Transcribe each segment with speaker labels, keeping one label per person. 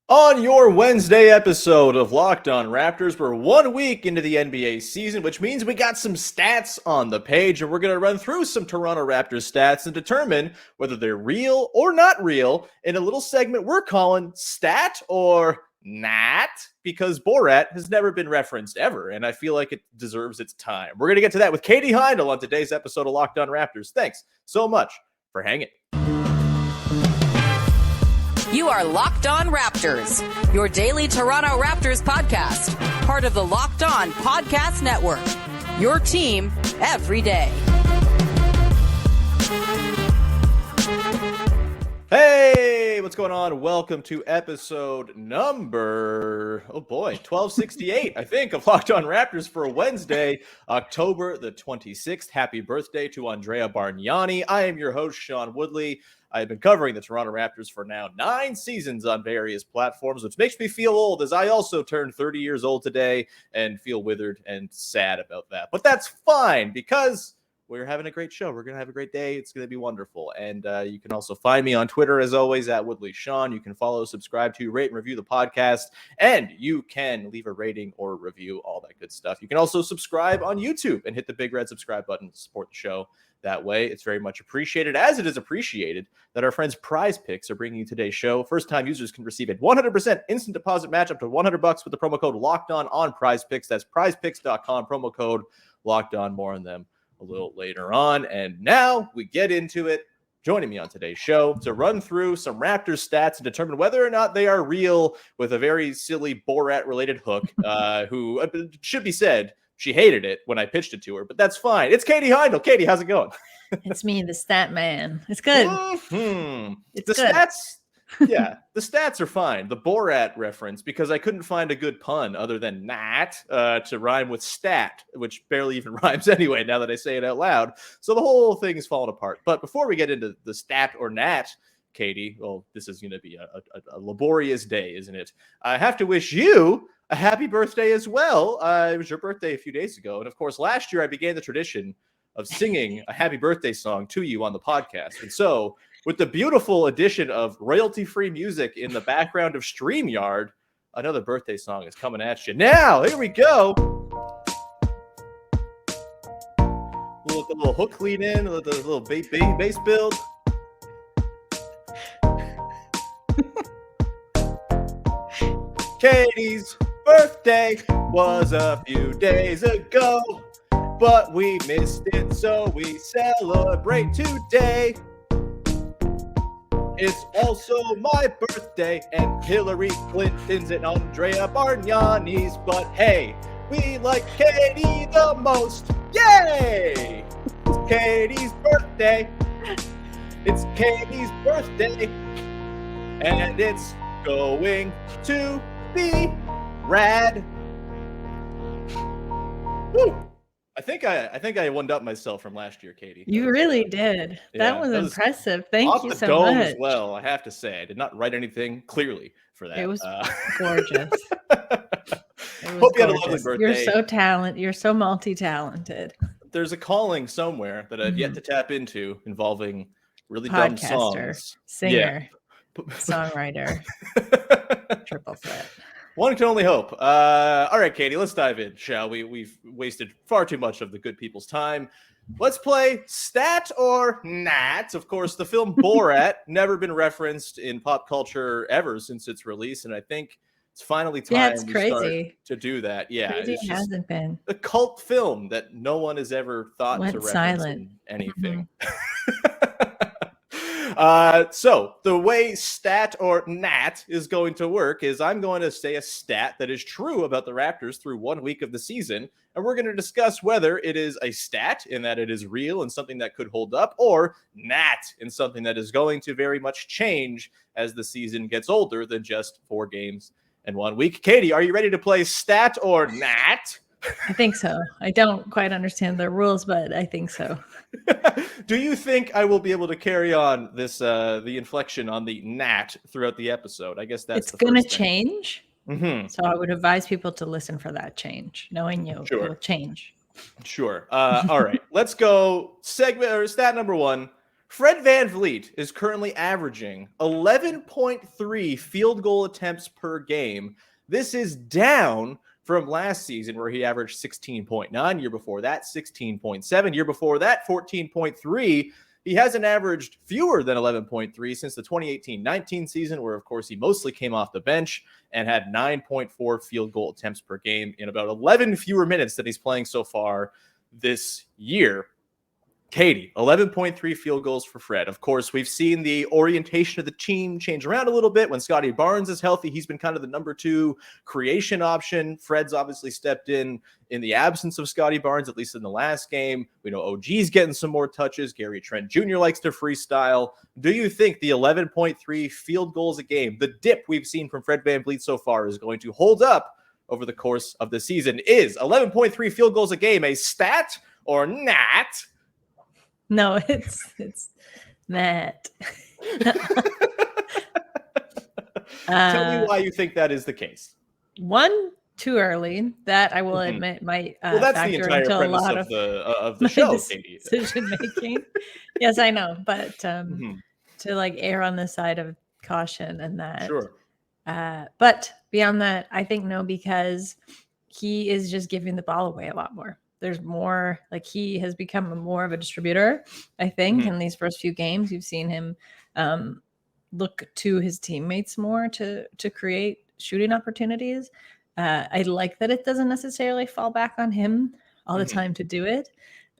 Speaker 1: On your Wednesday episode of Locked On Raptors, we're 1 week into the NBA season, which means we got some stats on the page, and we're going to run through some Toronto Raptors stats and determine whether they're real or not real in a little segment we're calling Stat or Nahht, because Borat has never been referenced ever, and I feel like it deserves its time. We're going to get to that with Katie Heindl on today's episode of Locked On Raptors. Thanks so much for hanging.
Speaker 2: You are Locked On Raptors, your daily Toronto Raptors podcast, part of the Locked On Podcast Network, your team every day.
Speaker 1: Hey, what's going on? Welcome to episode number, 1268, I think, of Locked On Raptors for Wednesday, October the 26th. Happy birthday to Andrea Bargnani. I am your host, Sean Woodley. I've been covering the Toronto Raptors for now 9 seasons on various platforms, which makes me feel old, as I also turned 30 years old today and feel withered and sad about that. But that's fine, because we're having a great show. We're going to have a great day. It's going to be wonderful. And you can also find me on Twitter, as always, at Woodley Sean. You can follow, subscribe to, rate, and review the podcast. And you can leave a rating or review, all that good stuff. You can also subscribe on YouTube and hit the big red subscribe button to support the show. That way, it's very much appreciated, as it is appreciated that our friends Prize Picks are bringing you today's show. First-time users can receive a 100% instant deposit match up to $100 with the promo code LOCKEDON on Prize Picks. That's prizepicks.com, promo code LOCKEDON. More on them a little later on. And now we get into it. Joining me on today's show to run through some Raptors stats and determine whether or not they are real, with a very silly Borat-related hook, who, should be said, she hated it when I pitched it to her, but that's fine. It's Katie Heindl. Katie, how's it going?
Speaker 3: It's me, the stat man. It's good. It's
Speaker 1: the
Speaker 3: good.
Speaker 1: Stats, yeah, the stats are fine. The Borat reference, because I couldn't find a good pun other than Nahht to rhyme with stat, which barely even rhymes anyway, now that I say it out loud. So the whole thing is falling apart. But before we get into the stat or Nahht, Katie, well, this is going to be a laborious day, isn't it? I have to wish you a happy birthday as well. It was your birthday a few days ago. And of course, last year I began the tradition of singing a happy birthday song to you on the podcast. And so with the beautiful addition of royalty-free music in the background of StreamYard, another birthday song is coming at you. Now, here we go. A little hook lead in, a little bass build. Katie's birthday was a few days ago, but we missed it, so we celebrate today. It's also my birthday, and Hillary Clinton's and Andrea Bargnani's, but hey, we like Katie the most. Yay! It's Katie's birthday. It's Katie's birthday, and it's going to be rad. Woo! I think I one up myself from last year, Katie.
Speaker 3: You really did. That was impressive. Thank you so
Speaker 1: much.
Speaker 3: much.
Speaker 1: As well, I have to say, I did not write anything clearly for that.
Speaker 3: It was gorgeous.
Speaker 1: Hope you had a lovely birthday.
Speaker 3: You're so talented. You're so multi-talented.
Speaker 1: There's a calling somewhere that I've yet to tap into, involving really
Speaker 3: Podcaster,
Speaker 1: dumb songs.
Speaker 3: Singer, songwriter, triple threat.
Speaker 1: One can only hope. All right, Katie, let's dive in, shall we? We've wasted far too much of the good people's time. Let's play Stat or Nahht. Of course, the film Borat, never been referenced in pop culture ever since its release, and I think it's finally time
Speaker 3: it's crazy
Speaker 1: to do that. Yeah,
Speaker 3: it hasn't been
Speaker 1: a cult film that no one has ever thought to reference
Speaker 3: silent.
Speaker 1: in anything. So the way Stat or Nahht is going to work is I'm going to say a stat that is true about the Raptors through 1 week of the season, and we're going to discuss whether it is a stat in that it is real and something that could hold up, or Nahht in something that is going to very much change as the season gets older than just 4 games and 1 week. Katie, are you ready to play Stat or Nahht?
Speaker 3: I think so. I don't quite understand the rules, but I think so.
Speaker 1: Do you think I will be able to carry on this the inflection on the Nahht throughout the episode? I guess that's
Speaker 3: it's going to change.
Speaker 1: Mm-hmm.
Speaker 3: So I would advise people to listen for that change, knowing you it will change.
Speaker 1: Sure. All right. Let's go segment or stat number 1. Fred VanVleet is currently averaging 11.3 field goal attempts per game. This is down from last season where he averaged 16.9, year before that 16.7, year before that 14.3. He hasn't averaged fewer than 11.3 since the 2018-19 season, where of course he mostly came off the bench and had 9.4 field goal attempts per game in about 11 fewer minutes than he's playing so far this year. Katie, 11.3 field goals for Fred. Of course, we've seen the orientation of the team change around a little bit. When Scottie Barnes is healthy, he's been kind of the number 2 creation option. Fred's obviously stepped in the absence of Scottie Barnes, at least in the last game. We know OG's getting some more touches. Trent Jr. likes to freestyle. Do you think the 11.3 field goals a game, the dip we've seen from Fred VanVleet so far, is going to hold up over the course of the season? Is 11.3 field goals a game a stat or not?
Speaker 3: No, it's that.
Speaker 1: Tell me why you think that is the case.
Speaker 3: One, too early. That I will admit might
Speaker 1: well, that's
Speaker 3: factor
Speaker 1: the entire
Speaker 3: into
Speaker 1: premise
Speaker 3: a lot
Speaker 1: of the show, Katie.
Speaker 3: Decision making. Yes, I know, but to like err on the side of caution and that.
Speaker 1: Sure.
Speaker 3: But beyond that, I think no, because he is just giving the ball away a lot more. There's more, like he has become more of a distributor, I think, in these first few games. You've seen him look to his teammates more to create shooting opportunities. I like that it doesn't necessarily fall back on him all the time to do it,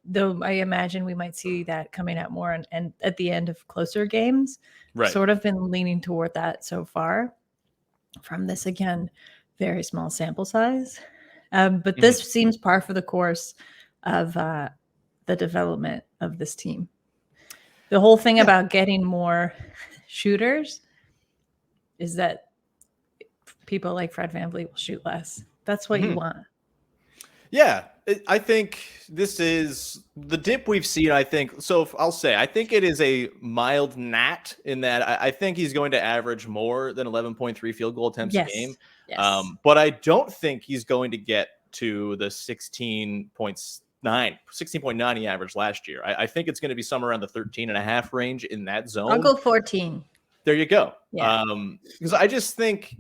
Speaker 3: though I imagine we might see that coming out more and at the end of closer games.
Speaker 1: Right.
Speaker 3: Sort of been leaning toward that so far from this, again, very small sample size. But this seems par for the course of the development of this team. The whole thing about getting more shooters is that people like Fred VanVleet will shoot less. That's what you want.
Speaker 1: Yeah, I think this is the dip we've seen, I think. So I'll say, I think it is a mild gnat in that I think he's going to average more than 11.3 field goal attempts a game.
Speaker 3: Yes.
Speaker 1: But I don't think he's going to get to the 16.9 he averaged last year. I think it's going to be somewhere around the 13.5 range in that zone.
Speaker 3: I'll go 14.
Speaker 1: There you go.
Speaker 3: Yeah.
Speaker 1: Because I just think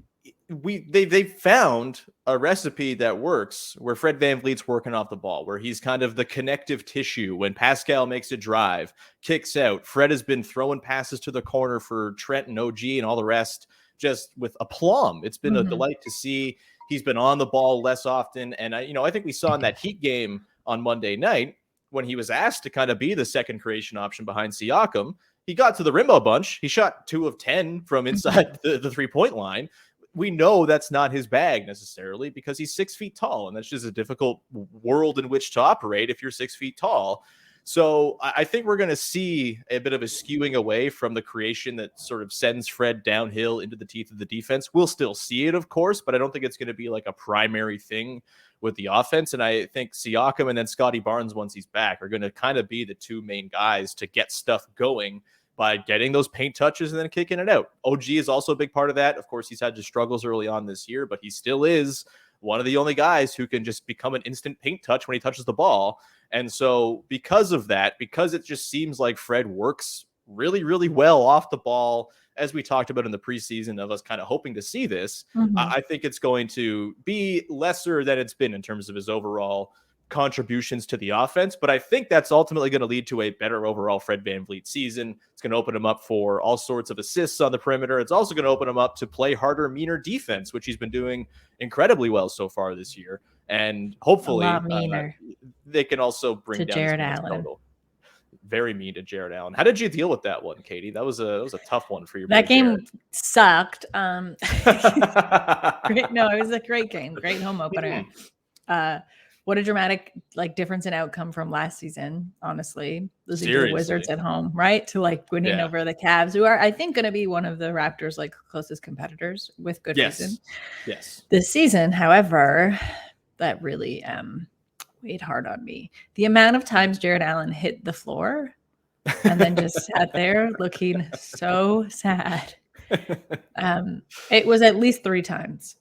Speaker 1: they found a recipe that works where Fred VanVleet's working off the ball, where he's kind of the connective tissue. When Pascal makes a drive, kicks out, Fred has been throwing passes to the corner for Trent and OG and all the rest just with aplomb. It's been a delight to see. He's been on the ball less often. And I think we saw in that Heat game on Monday night when he was asked to kind of be the second creation option behind Siakam, he got to the rim a bunch. He shot 2 of 10 from inside the 3-point line. We know that's not his bag necessarily because he's 6 feet tall, and that's just a difficult world in which to operate if you're 6 feet tall. So I think we're going to see a bit of a skewing away from the creation that sort of sends Fred downhill into the teeth of the defense. We'll still see it, of course, but I don't think it's going to be like a primary thing with the offense. And I think Siakam and then Scottie Barnes, once he's back, are going to kind of be the 2 main guys to get stuff going by getting those paint touches and then kicking it out. OG is also a big part of that. Of course, he's had his struggles early on this year, but he still is one of the only guys who can just become an instant paint touch when he touches the ball. And so because of that, because it just seems like Fred works really, really well off the ball, as we talked about in the preseason of us kind of hoping to see this, I think it's going to be lesser than it's been in terms of his overall contributions to the offense. But I think that's ultimately going to lead to a better overall Fred VanVleet season. It's going to open him up for all sorts of assists on the perimeter. It's also going to open him up to play harder, meaner defense, which he's been doing incredibly well so far this year. And hopefully they can also bring down
Speaker 3: Jared Allen.
Speaker 1: Total. Very mean to Jared Allen. How did you deal with that one, Katie? That was a tough one for you.
Speaker 3: That game sucked. Great, no, it was a great game. Great home opener. What a dramatic difference in outcome from last season, honestly. Losing to the Wizards at home, right? To winning over the Cavs, who are, I think, going to be one of the Raptors' closest competitors with good reason.
Speaker 1: Yes.
Speaker 3: This season, however, that really weighed hard on me. The amount of times Jared Allen hit the floor and then just sat there looking so sad. It was at least 3 times,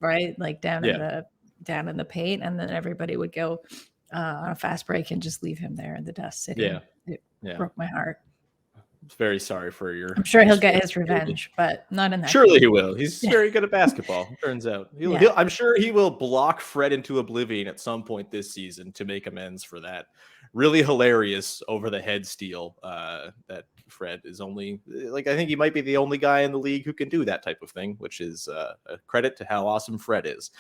Speaker 3: right? Down in the paint, and then everybody would go on a fast break and just leave him there in the dust sitting.
Speaker 1: Yeah.
Speaker 3: Broke my heart.
Speaker 1: Very sorry for your.
Speaker 3: I'm sure he'll get his revenge, but not in that.
Speaker 1: Surely
Speaker 3: game.
Speaker 1: he will. He's very good at basketball. Turns out, I'm sure he will block Fred into oblivion at some point this season to make amends for that really hilarious over the head steal that Fred is only I think he might be the only guy in the league who can do that type of thing, which is a credit to how awesome Fred is.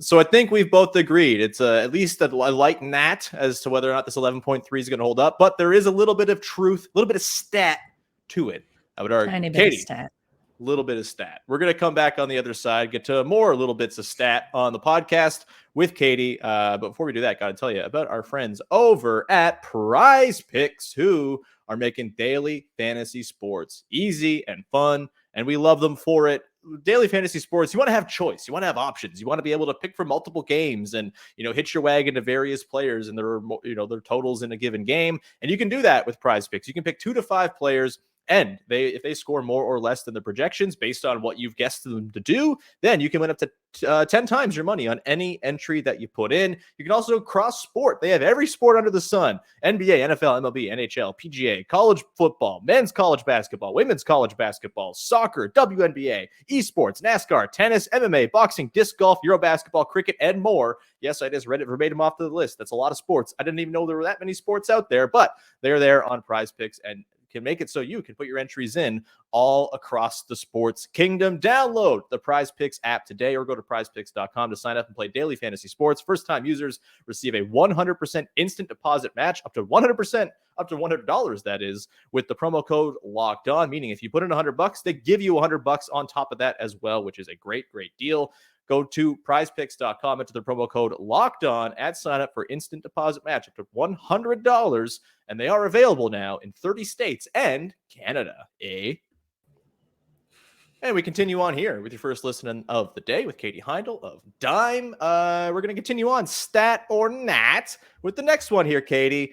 Speaker 1: So I think we've both agreed it's at least a light gnat as to whether or not this 11.3 is going to hold up, but there is a little bit of truth, a little bit of stat to it. I would argue.
Speaker 3: Tiny bit
Speaker 1: Katie,
Speaker 3: of stat.
Speaker 1: Little bit of stat. We're going to come back on the other side, get to more little bits of stat on the podcast with Katie. But before we do that, got to tell you about our friends over at Prize Picks, who are making daily fantasy sports easy and fun, and we love them for it. Daily fantasy sports, you want to have choice, you want to have options, you want to be able to pick from multiple games and hitch your wagon to various players and their totals in a given game, and you can do that with Prize Picks. You can pick 2 to 5 players. And if they score more or less than the projections based on what you've guessed them to do, then you can win up to 10 times your money on any entry that you put in. You can also cross sport. They have every sport under the sun: NBA, NFL, MLB, NHL, PGA, college football, men's college basketball, women's college basketball, soccer, WNBA, esports, NASCAR, tennis, MMA, boxing, disc golf, Euro basketball, cricket, and more. Yes, I just read it verbatim off the list. That's a lot of sports. I didn't even know there were that many sports out there, but they're there on Prize Picks and can make it so you can put your entries in all across the sports kingdom. Download the Prize Picks app today or go to prizepicks.com to sign up and play daily fantasy sports. First-time users receive a 100% instant deposit match up to $100, that is, with the promo code Locked On, meaning if you put in $100, they give you $100 on top of that as well, which is a great deal. Go to prizepicks.com, enter the promo code Locked On at sign up for instant deposit match up to $100, and they are available now in 30 states and Canada. And we continue on here with your first listening of the day with Katie Heindl of Dime. We're going to continue on Stat or Nat with the next one here, Katie.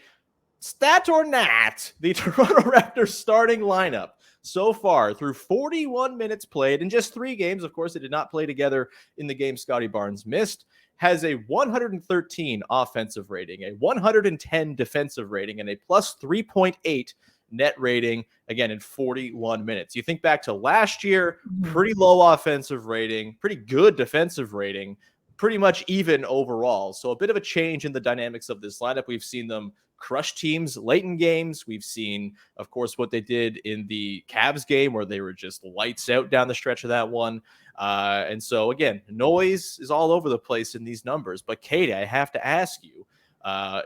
Speaker 1: Stat or Nat, the Toronto Raptors starting lineup so far through 41 minutes played in just 3 games. Of course, they did not play together in the game Scottie Barnes missed. Has a 113 offensive rating, a 110 defensive rating, and a plus 3.8 net rating, again, in 41 minutes. You think back to last year, pretty low offensive rating, pretty good defensive rating, pretty much even overall. So a bit of a change in the dynamics of this lineup. We've seen them crush teams late in games. We've seen, of course, what they did in the Cavs game where they were just lights out down the stretch of that one. And so, again, noise is all over the place in these numbers. But, Katie, I have to ask you,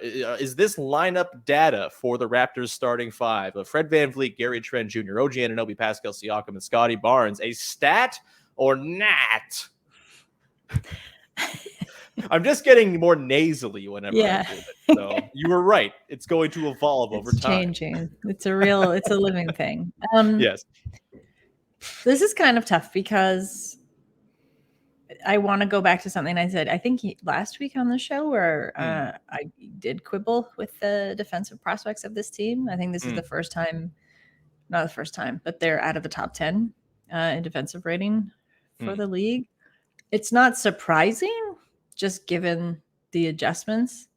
Speaker 1: is this lineup data for the Raptors starting 5 of Fred VanVleet, Trent Jr., OG Anunoby, Pascal, Siakam, and Scottie Barnes a stat or not? I'm just getting more nasally whenever I do it. So you were right. It's going to evolve over time.
Speaker 3: Changing. It's a living thing.
Speaker 1: Yes.
Speaker 3: This is kind of tough because I want to go back to something I said, I think last week on the show where I did quibble with the defensive prospects of this team. I think this is the first time, not the first time, but they're out of the top 10 in defensive rating for the league. It's not surprising, just given the adjustments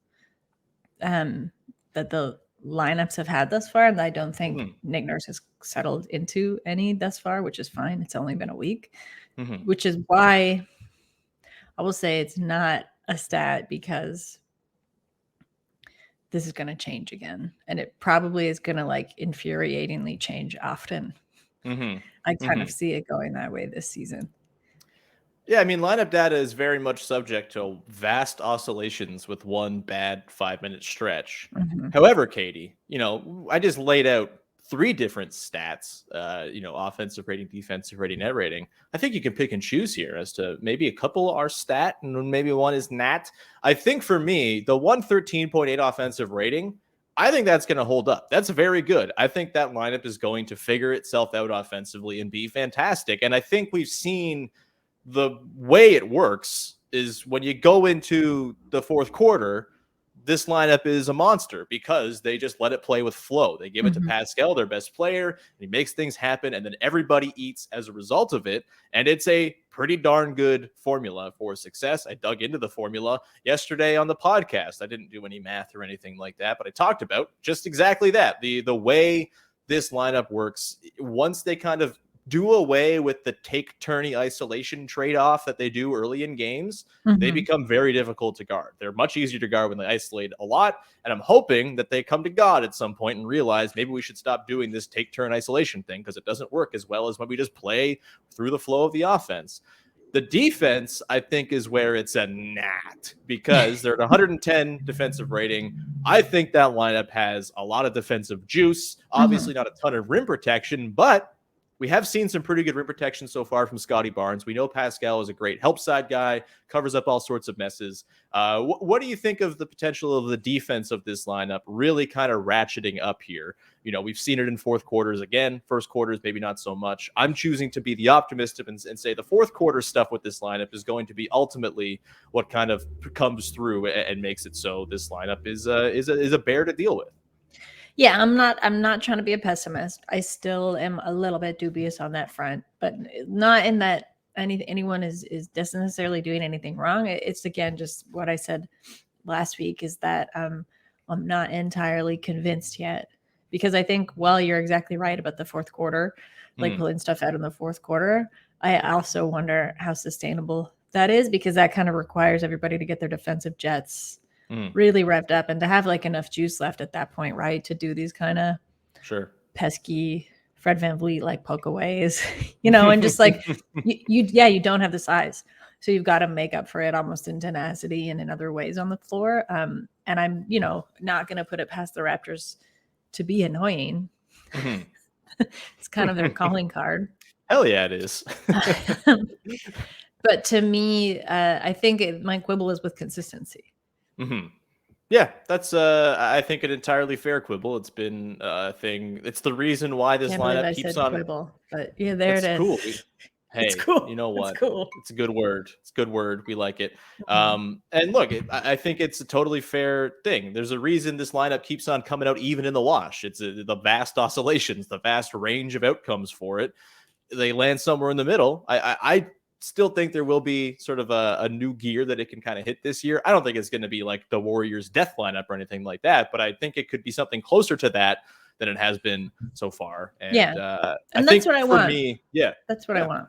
Speaker 3: that the lineups have had thus far. And I don't think Nick Nurse has settled into any thus far, which is fine. It's only been a week, which is why I will say it's not a stat, because this is going to change again. And it probably is going to infuriatingly change often. I kind of see it going that way this season.
Speaker 1: Yeah, I mean, lineup data is very much subject to vast oscillations with one bad 5-minute stretch. However, Katie, I just laid out 3 different stats, offensive rating, defensive rating, net rating. I think you can pick and choose here as to maybe a couple are stat and maybe one is nat. I think for me, the 113.8 offensive rating, I think that's going to hold up. That's very good. I think that lineup is going to figure itself out offensively and be fantastic. And I think we've seen the way it works is when you go into the fourth quarter, this lineup is a monster because they just let it play with flow. They give it to Pascal, their best player, and he makes things happen, and then everybody eats as a result of it. And it's a pretty darn good formula for success. I dug into the formula yesterday on the podcast. I didn't do any math or anything like that, but I talked about just exactly that. The way this lineup works, once they kind of do away with the take tourney isolation trade-off that they do early in games, they become very difficult to guard. They're much easier to guard when they isolate a lot. And I'm hoping that they come to God at some point and realize maybe we should stop doing this take turn isolation thing, because it doesn't work as well as when we just play through the flow of the offense. The defense, I think, is where it's a gnat, because they're at 110 defensive rating. I think that lineup has a lot of defensive juice. Obviously not a ton of rim protection, but we have seen some pretty good rim protection so far from Scottie Barnes. We know Pascal is a great help side guy, covers up all sorts of messes. What do you think of the potential of the defense of this lineup really kind of ratcheting up here? You know, we've seen it in fourth quarters again. First quarters, maybe not so much. I'm choosing to be the optimist and say the fourth quarter stuff with this lineup is going to be ultimately what kind of comes through and makes it so this lineup is a bear to deal with.
Speaker 3: Yeah, I'm not trying to be a pessimist. I still am a little bit dubious on that front, but not in that anyone is necessarily doing anything wrong. It's again just what I said last week, is that I'm not entirely convinced yet, because I think, well, you're exactly right about the fourth quarter, like pulling stuff out in the fourth quarter. I also wonder how sustainable that is, because that kind of requires everybody to get their defensive jets really revved up and to have like enough juice left at that point, right, to do these kind of pesky Fred VanVleet like pokeaways, and just like you don't have the size, so you've got to make up for it almost in tenacity and in other ways on the floor. And I'm not going to put it past the Raptors to be annoying. It's kind of their calling card.
Speaker 1: Hell yeah, it is.
Speaker 3: But to me, I think my quibble is with consistency.
Speaker 1: Yeah, that's I think an entirely fair quibble. It's been a thing. It's the reason why this lineup keeps on.
Speaker 3: Quibble, but yeah, there it is.
Speaker 1: Cool. Hey,
Speaker 3: it's cool.
Speaker 1: You know what?
Speaker 3: It's cool.
Speaker 1: It's a good word. It's a good word. We like it. And look, I think it's a totally fair thing. There's a reason this lineup keeps on coming out even in the wash. It's the vast oscillations, the vast range of outcomes for it. They land somewhere in the middle. I still think there will be sort of a new gear that it can kind of hit this year. I don't think it's going to be like the Warriors death lineup or anything like that, but I think it could be something closer to that than it has been so far. And,
Speaker 3: and
Speaker 1: I
Speaker 3: that's
Speaker 1: think
Speaker 3: what I want. That's what I want.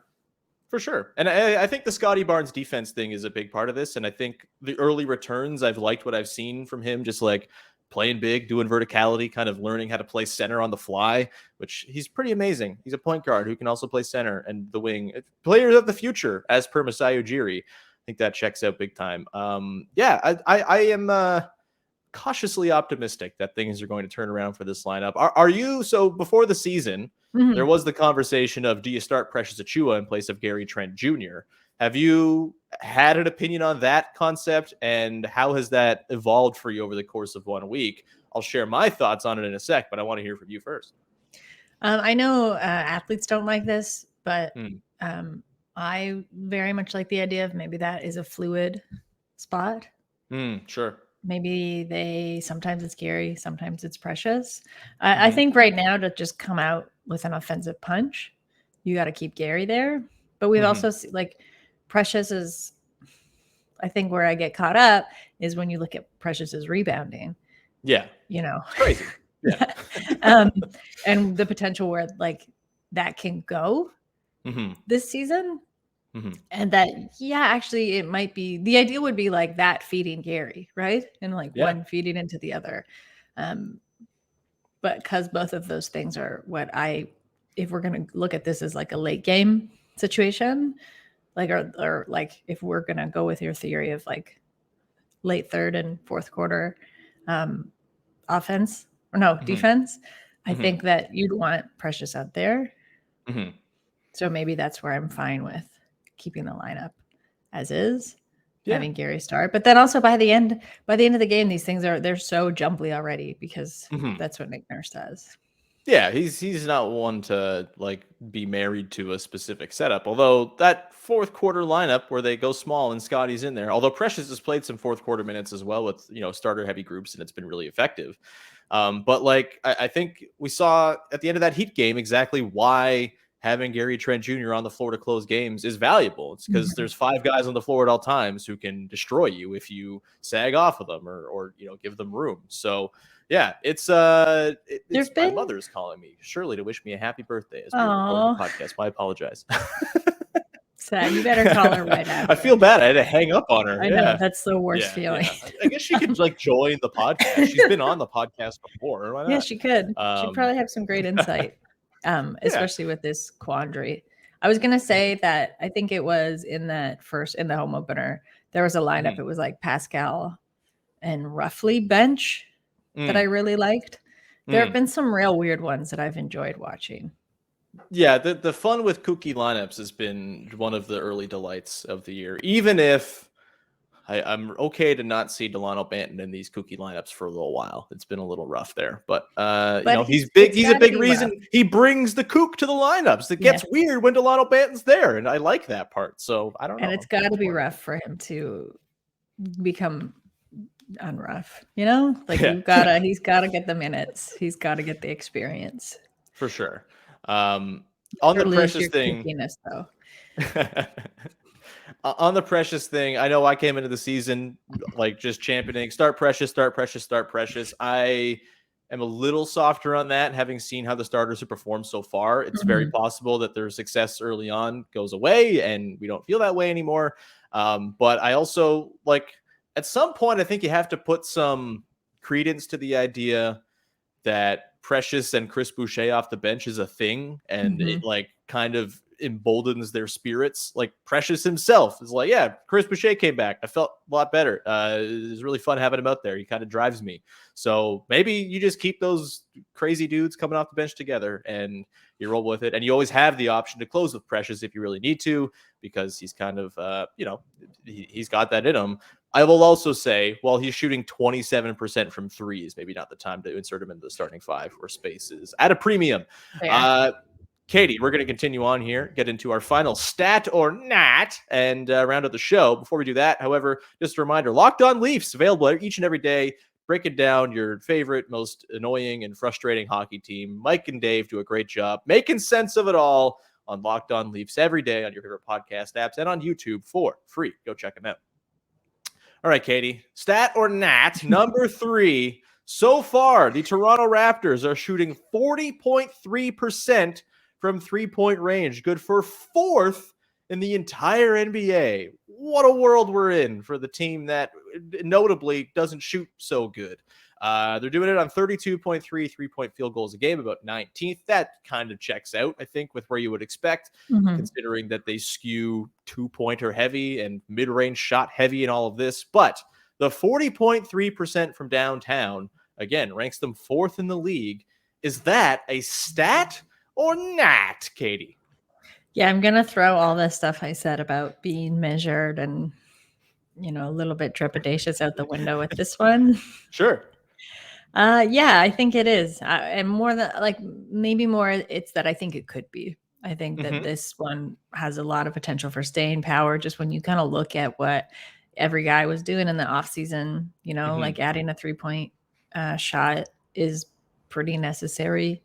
Speaker 1: For sure. And I think the Scottie Barnes defense thing is a big part of this. And I think the early returns, I've liked what I've seen from him, just like playing big, doing verticality, kind of learning how to play center on the fly, which he's pretty amazing. He's a point guard who can also play center and the wing. Players of the future, as per Masai Ujiri. I think that checks out big time. I am cautiously optimistic that things are going to turn around for this lineup. Are you? So before the season, there was the conversation of, do you start Precious Achiuwa in place of Gary Trent Jr.? Have you had an opinion on that concept, and how has that evolved for you over the course of 1 week? I'll share my thoughts on it in a sec, but I want to hear from you first.
Speaker 3: I know athletes don't like this, but I very much like the idea of maybe that is a fluid spot.
Speaker 1: Sure.
Speaker 3: Maybe sometimes it's Gary, sometimes it's Precious. I think right now to just come out with an offensive punch, you got to keep Gary there. But we've also like Precious is, I think where I get caught up is when you look at Precious's rebounding.
Speaker 1: Yeah.
Speaker 3: It's
Speaker 1: crazy. Yeah.
Speaker 3: And the potential where like that can go this season. And that, actually it might be, the ideal would be like that feeding Gary, right? And like one feeding into the other. But because both of those things are if we're going to look at this as like a late game situation, like, or like if we're going to go with your theory of like late third and fourth quarter offense or defense, I think that you'd want Precious out there. So maybe that's where I'm fine with keeping the lineup as is, having Gary start. But then also by the end of the game, these things they're so jumbly already, because that's what Nick Nurse does. Yeah,
Speaker 1: he's not one to like be married to a specific setup. Although that fourth quarter lineup where they go small and Scottie's in there, although Precious has played some fourth quarter minutes as well with starter heavy groups, and it's been really effective. But like I think we saw at the end of that Heat game exactly why having Gary Trent Jr. on the floor to close games is valuable. It's because there's 5 guys on the floor at all times who can destroy you if you sag off of them or give them room. So yeah, it's my mother's calling me Shirley to wish me a happy birthday as we record the podcast. I apologize.
Speaker 3: Sad. You better call her right after.
Speaker 1: I feel bad. I had to hang up on her.
Speaker 3: I know, that's the worst feeling.
Speaker 1: Yeah. I guess she could join the podcast. She's been on the podcast before. Why not?
Speaker 3: Yeah, she could. She'd probably have some great insight, especially with this quandary. I was gonna say that I think it was in the home opener, there was a lineup. It was like Pascal and roughly bench that I really liked. There have been some real weird ones that I've enjoyed watching.
Speaker 1: Yeah, the fun with kooky lineups has been one of the early delights of the year. Even if I'm okay to not see Delano Banton in these kooky lineups for a little while. It's been a little rough there, but he's big. He's a big reason rough. He brings the kook to the lineups. It gets weird when Delano Banton's there, and I like that part. So I don't know.
Speaker 3: And it's got to be rough for him to become unrough. He's gotta get the minutes. He's got to get the experience
Speaker 1: for sure. On the Precious thing,
Speaker 3: though.
Speaker 1: On the Precious thing, I know I came into the season just championing start Precious. I am a little softer on that, having seen how the starters have performed so far. It's very possible that their success early on goes away and we don't feel that way anymore. But I also at some point, I think you have to put some credence to the idea that Precious and Chris Boucher off the bench is a thing, and it kind of emboldens their spirits. Precious himself is Chris Boucher came back. I felt a lot better. It was really fun having him out there. He kind of drives me. So maybe you just keep those crazy dudes coming off the bench together and you roll with it. And you always have the option to close with Precious if you really need to, because he's kind of, he's got that in him. I will also say, while he's shooting 27% from threes, maybe not the time to insert him into the starting 5 where space is at a premium. Yeah. Katie, we're going to continue on here, get into our final stat or not, and round out the show. Before we do that, however, just a reminder, Locked On Leafs, available each and every day, breaking down your favorite, most annoying and frustrating hockey team. Mike and Dave do a great job making sense of it all on Locked On Leafs every day on your favorite podcast apps and on YouTube for free. Go check them out. All right, Katie, stat or not, number 3. So far, the Toronto Raptors are shooting 40.3% from three-point range. Good for 4th in the entire NBA. What a world we're in for the team that notably doesn't shoot so good. They're doing it on 32.3 3-point field goals a game, about 19th. That kind of checks out, I think, with where you would expect, considering that they skew 2-pointer heavy and mid-range shot heavy and all of this. But the 40.3% from downtown, again, ranks them 4th in the league. Is that a stat or not, Katie?
Speaker 3: Yeah, I'm going to throw all the stuff I said about being measured and, a little bit trepidatious out the window with this one.
Speaker 1: Sure.
Speaker 3: Yeah, I think it is. And more than maybe more, it's that I think it could be. I think that this one has a lot of potential for staying power. Just when you kind of look at what every guy was doing in the offseason, adding a 3-point shot is pretty necessary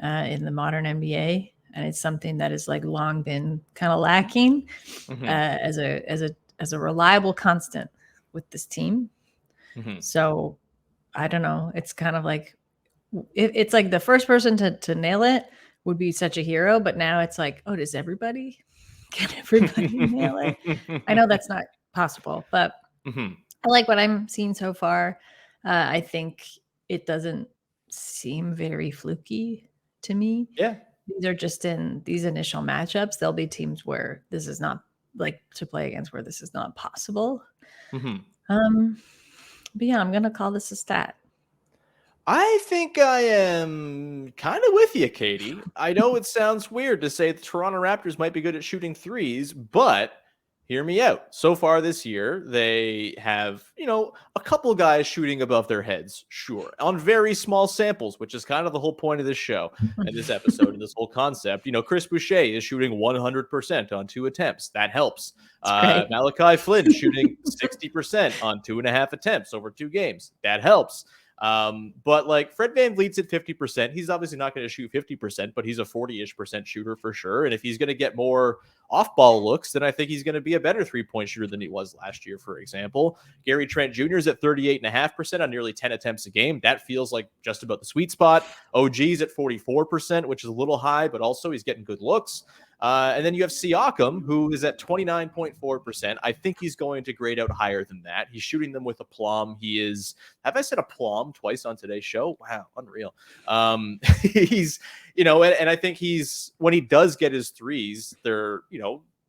Speaker 3: in the modern NBA. And it's something that has long been kind of lacking as a reliable constant with this team. So I don't know. It's kind of it's the first person to nail it would be such a hero, but now it's does everybody? Can everybody nail it? I know that's not possible, but I like what I'm seeing so far. I think it doesn't seem very fluky to me.
Speaker 1: Yeah.
Speaker 3: These are just in these initial matchups. There'll be teams where this is not to play against where this is not possible. But yeah, I'm going to call this a stat.
Speaker 1: I think I am kind of with you, Katie. I know it sounds weird to say the Toronto Raptors might be good at shooting threes, but hear me out. So far this year, they have, a couple guys shooting above their heads, sure, on very small samples, which is kind of the whole point of this show and this episode and this whole concept. Chris Boucher is shooting 100% on 2 attempts. That helps. Malachi Flynn shooting 60% on 2.5 attempts over 2 games. That helps. But like Fred VanVleet's at 50%. He's obviously not going to shoot 50%, but he's a 40-ish% shooter for sure. And if he's going to get more off-ball looks, then I think he's going to be a better three-point shooter than he was last year, for example. Gary Trent Jr. is at 38.5% on nearly 10 attempts a game. That feels like just about the sweet spot. OG's at 44%, which is a little high, but also he's getting good looks. And then you have Siakam, who is at 29.4%. I think he's going to grade out higher than that. He's shooting them with aplomb. He is, have I said aplomb twice on today's show? Wow, unreal. He's, and I think when he does get his threes, they're,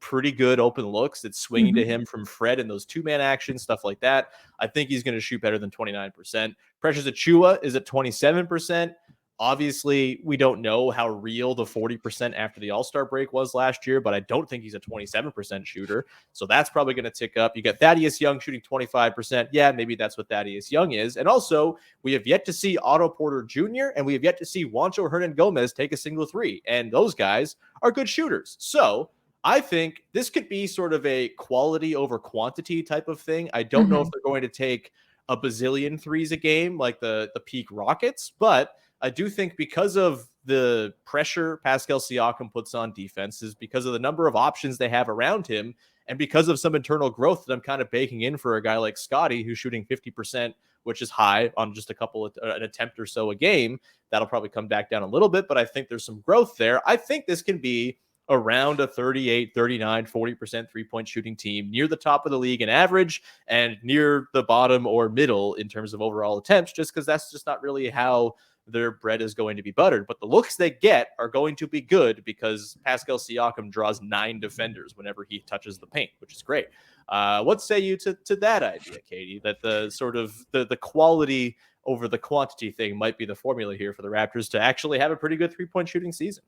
Speaker 1: pretty good open looks. It's swinging to him from Fred and those two-man actions, stuff like that. I think he's going to shoot better than 29%. Precious Achiuwa is at 27%. Obviously, we don't know how real the 40% after the All-Star break was last year, but I don't think he's a 27% shooter. So that's probably going to tick up. You got Thaddeus Young shooting 25%. Yeah, maybe that's what Thaddeus Young is. And also, we have yet to see Otto Porter Jr., and we have yet to see Juancho Hernan-Gomez take a single three. And those guys are good shooters. So I think this could be sort of a quality over quantity type of thing. I don't know if they're going to take a bazillion threes a game like the peak Rockets, but I do think because of the pressure Pascal Siakam puts on defenses, because of the number of options they have around him, and because of some internal growth that I'm kind of baking in for a guy like Scottie, who's shooting 50%, which is high on just an attempt or so a game, that'll probably come back down a little bit, but I think there's some growth there. I think this can be around a 38, 39, 40% three-point shooting team, near the top of the league in average and near the bottom or middle in terms of overall attempts, just because that's just not really how their bread is going to be buttered. But the looks they get are going to be good because Pascal Siakam draws 9 defenders whenever he touches the paint, which is great. What say you to that idea, Katie, that the sort of the quality over the quantity thing might be the formula here for the Raptors to actually have a pretty good three-point shooting season?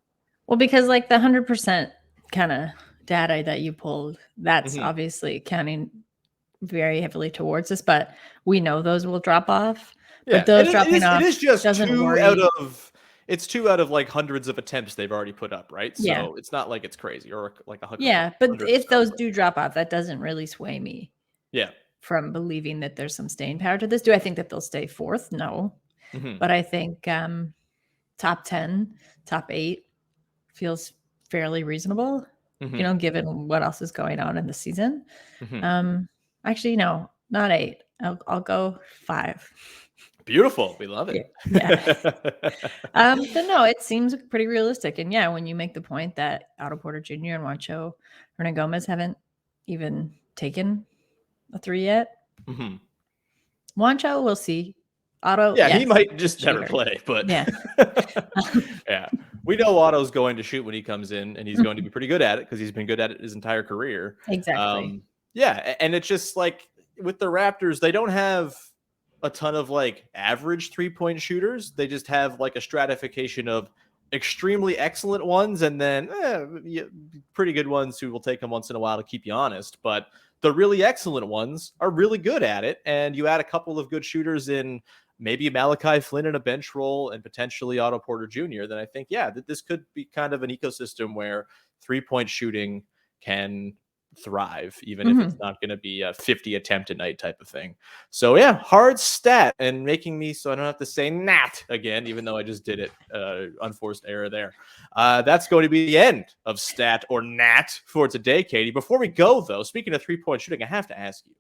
Speaker 3: Well, because like the 100% kind of data that you pulled, that's obviously counting very heavily towards us, but we know those will drop off.
Speaker 1: Yeah.
Speaker 3: But those dropping off,
Speaker 1: it is just
Speaker 3: it's
Speaker 1: 2 out of like hundreds of attempts they've already put up, right? So it's not like it's crazy or like 100.
Speaker 3: Yeah, but if those do drop off, that doesn't really sway me.
Speaker 1: Yeah.
Speaker 3: From believing that there's some staying power to this. Do I think that they'll stay fourth? No. But I think top 10, top 8 feels fairly reasonable, given what else is going on in the season. Actually, no, not 8. I'll go 5.
Speaker 1: Beautiful. We love it.
Speaker 3: Yeah. But no, it seems pretty realistic. And yeah, when you make the point that Otto Porter Jr. and Juancho Hernan-Gomez haven't even taken a 3 yet. Juancho, we'll see. Otto,
Speaker 1: he might just never play, but yeah. We know Otto's going to shoot when he comes in, and he's going to be pretty good at it because he's been good at it his entire career.
Speaker 3: Exactly.
Speaker 1: And it's just like with the Raptors, they don't have a ton of like average 3-point shooters. They just have like a stratification of extremely excellent ones and then pretty good ones who will take them once in a while to keep you honest. But the really excellent ones are really good at it. And you add a couple of good shooters in maybe Malachi Flynn in a bench role and potentially Otto Porter Jr., then I think, that this could be kind of an ecosystem where 3-point shooting can thrive, even if it's not going to be a 50 attempt a night type of thing. So hard stat and making me so I don't have to say Nahht again, even though I just did it. Unforced error there. That's going to be the end of stat or Nahht for today, Katie. Before we go, though, speaking of 3-point shooting, I have to ask you,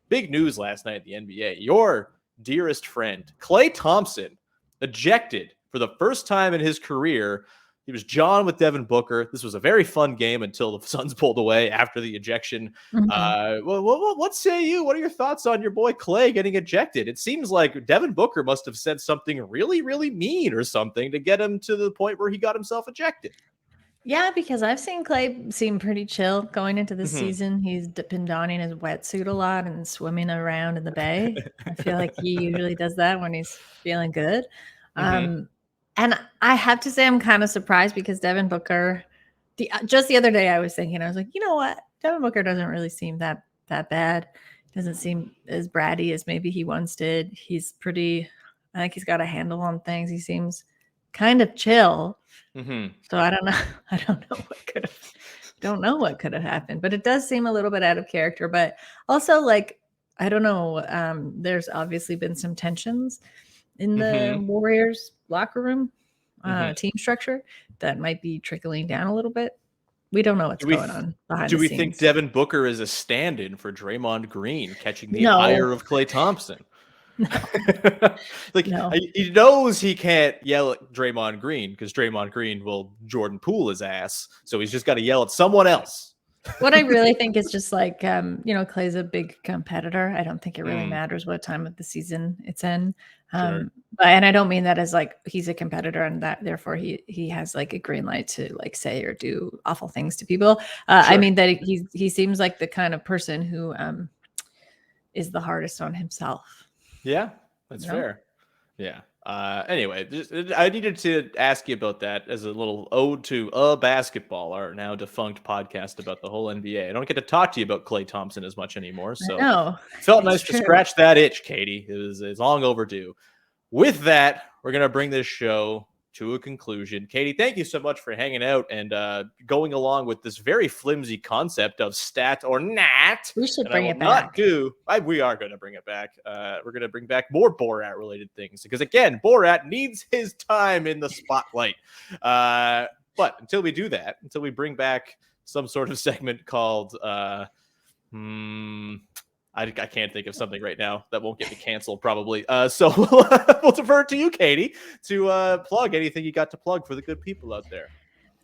Speaker 1: big news last night at the NBA. Your dearest friend, Klay Thompson, ejected for the first time in his career. He was John with Devin Booker. This was a very fun game until the Suns pulled away after the ejection. What say you? What are your thoughts on your boy Klay getting ejected? It seems like Devin Booker must have said something really, really mean or something to get him to the point where he got himself ejected.
Speaker 3: Yeah, because I've seen Klay seem pretty chill going into the season. He's been donning his wetsuit a lot and swimming around in the bay. I feel like he usually does that when he's feeling good. And I have to say I'm kind of surprised because Devin Booker, just the other day I was thinking, I was like, you know what? Devin Booker doesn't really seem that bad. Doesn't seem as bratty as maybe he once did. He's I think he's got a handle on things. He seems kind of chill. So I don't know what could have happened, but it does seem a little bit out of character. But also, like, I don't know. There's obviously been some tensions in the Warriors locker room, team structure that might be trickling down a little bit. We don't know what's going on behind the scenes.
Speaker 1: Do we think Devin Booker is a stand-in for Draymond Green catching the
Speaker 3: No.
Speaker 1: ire of Klay Thompson?
Speaker 3: No. No.
Speaker 1: He knows he can't yell at Draymond Green because Draymond Green will Jordan Poole his ass. So he's just got to yell at someone else.
Speaker 3: What I really think is just like, Klay's a big competitor. I don't think it really matters what time of the season it's in.
Speaker 1: Sure.
Speaker 3: And I don't mean that as like he's a competitor and that therefore he has like a green light to like say or do awful things to people. Sure. I mean that he seems like the kind of person who is the hardest on himself.
Speaker 1: Yeah, that's fair. Yeah. Anyway, I needed to ask you about that as a little ode to basketball, our now defunct podcast about the whole NBA. I don't get to talk to you about Klay Thompson as much anymore, so it felt nice to scratch that itch, Katie. It's long overdue. With that, we're gonna bring this show to a conclusion. Katie, thank you so much for hanging out and going along with this very flimsy concept of stat or not.
Speaker 3: We should bring it back.
Speaker 1: We are going to bring it back. We're going to bring back more Borat-related things because, again, Borat needs his time in the spotlight. But until we do that, until we bring back some sort of segment called I can't think of something right now that won't get me canceled probably. So we'll defer to you, Katie, to plug anything you got to plug for the good people out there.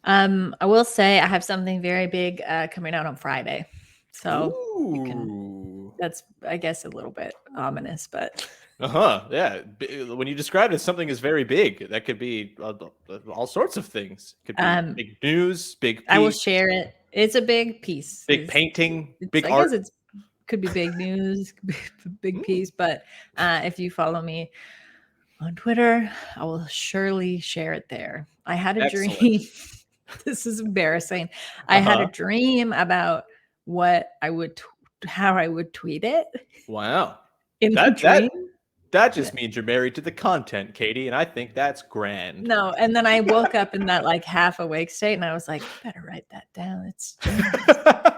Speaker 3: I will say I have something very big coming out on Friday. So that's, I guess, a little bit ominous, but.
Speaker 1: Yeah. When you describe it as something is very big, that could be all sorts of things. It could be big news, big piece.
Speaker 3: I will share it. It's a big piece.
Speaker 1: Big painting, big
Speaker 3: I
Speaker 1: art.
Speaker 3: Guess could be big news, could be a big piece, but if you follow me on Twitter, I will surely share it there. I had a dream. This is embarrassing. I had a dream about what I would, how I would tweet it.
Speaker 1: Wow.
Speaker 3: In the dream.
Speaker 1: That just means you're married to the content, Katie, and I think that's grand.
Speaker 3: No, and then I woke up in that like half awake state, and I was like, "Better write that down." It's but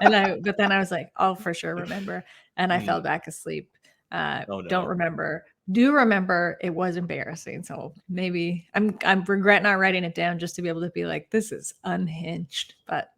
Speaker 3: then I was like, "I'll for sure remember," and I fell back asleep. Don't remember. Do remember it was embarrassing, so maybe I'm regret not writing it down just to be able to be like, "This is unhinged." But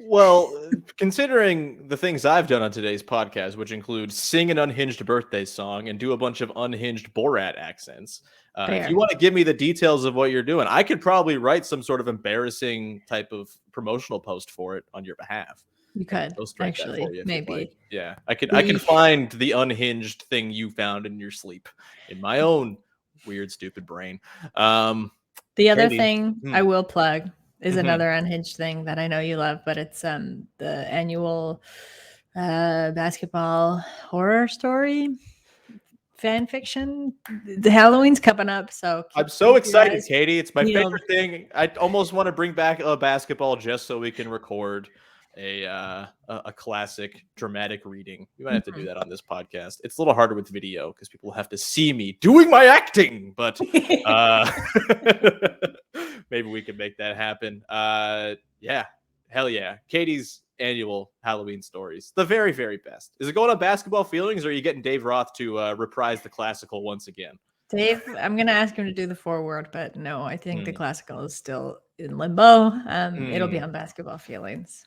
Speaker 1: well, considering the things I've done on today's podcast, which include sing an unhinged birthday song and do a bunch of unhinged Borat accents, if you want to give me the details of what you're doing, I could probably write some sort of embarrassing type of promotional post for it on your behalf.
Speaker 3: You could actually, maybe.
Speaker 1: Like. Yeah, I can find the unhinged thing you found in your sleep in my own weird, stupid brain.
Speaker 3: The other thing I will plug is another unhinged thing that I know you love, but it's the annual basketball horror story fan fiction. The Halloween's coming up, so
Speaker 1: I'm so excited, Katie. It's my favorite thing. I almost want to bring back a basketball just so we can record a classic dramatic reading. We might have to do that on this podcast. It's a little harder with video because people have to see me doing my acting, but maybe we can make that happen. Yeah, hell yeah. Katie's annual Halloween stories, the very, very best. Is it going on Basketball Feelings, or are you getting Dave Roth to reprise the classical once again?
Speaker 3: Dave, I'm gonna ask him to do the foreword, but no, I think the classical is still in limbo. It'll be on Basketball Feelings.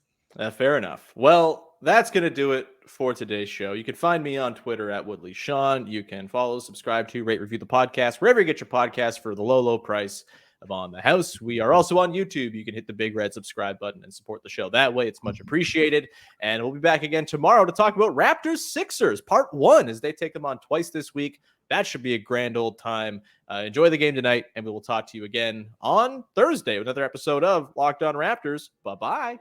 Speaker 1: Fair enough. Well, that's going to do it for today's show. You can find me on Twitter at Woodley Sean. You can follow, subscribe to, rate, review the podcast, wherever you get your podcast for the low, low price of On the House. We are also on YouTube. You can hit the big red subscribe button and support the show that way. It's much appreciated. And we'll be back again tomorrow to talk about Raptors Sixers Part 1 as they take them on twice this week. That should be a grand old time. Enjoy the game tonight, and we will talk to you again on Thursday with another episode of Locked On Raptors. Bye-bye.